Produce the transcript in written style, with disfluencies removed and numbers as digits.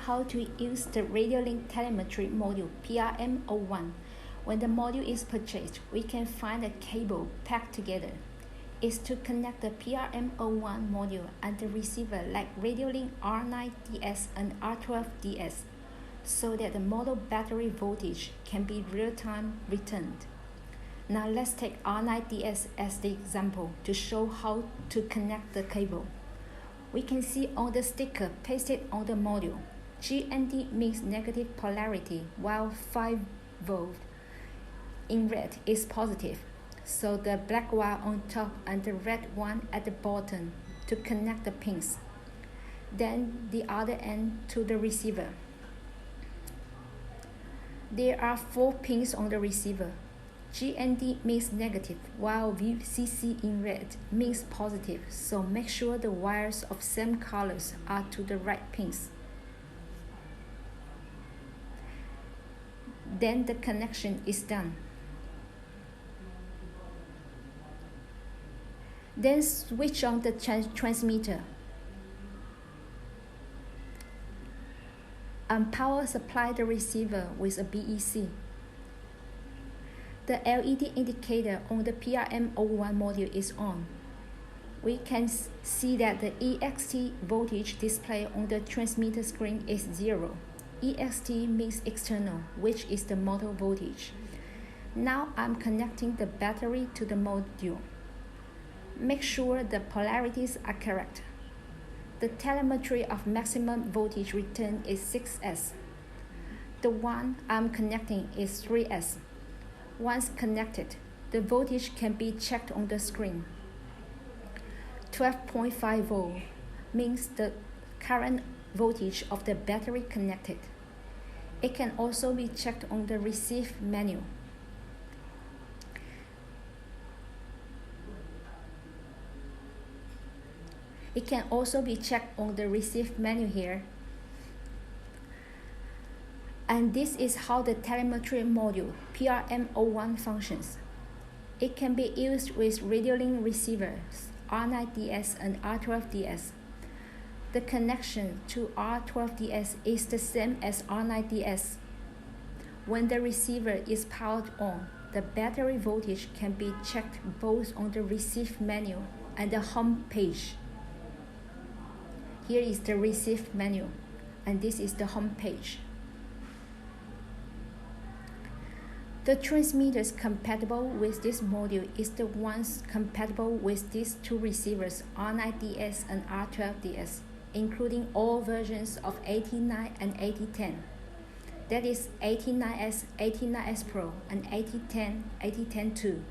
how to use the RadioLink Telemetry module PRM01. When the module is purchased, we can find a cable packed together. It's to connect the PRM01 module and the receiver like RadioLink R9DS and R12DS so that the model battery voltage can be real-time returned. Now let's take R9DS as the example to show how to connect the cable. We can see on the sticker pasted on the module, GND means negative polarity while 5V in red is positive. So the black wire on top and the red one at the bottom to connect the pins. Then the other end to the receiver. There are 4 pins on the receiver. GND means negative, while VCC in red means positive, so make sure the wires of same colors are to the right pins. Then the connection is done. Then switch on the transmitter and power supply the receiver with a BEC. The LED indicator on the PRM01 module is on. We can see that the EXT voltage display on the transmitter screen is 0. EXT means external, which is the motor voltage. Now I'm connecting the battery to the module. Make sure the polarities are correct. The telemetry of maximum voltage return is 6S. The one I'm connecting is 3S. Once connected, the voltage can be checked on the screen. 12.5V means the current voltage of the battery connected. It can also be checked on the receive menu. It can also be checked on the receive menu here. And this is how the telemetry module PRM01 functions. It can be used with RadioLink receivers R9DS and R12DS. The connection to R12DS is the same as R9DS. When the receiver is powered on, the battery voltage can be checked both on the receive menu and the home page. Here is the receive menu, and this is the home page. The transmitters compatible with this module is the ones compatible with these 2 receivers, R9DS and R12DS, including all versions of 89 and 8010. That is 89S, 89S Pro, and 8010, 8010 2.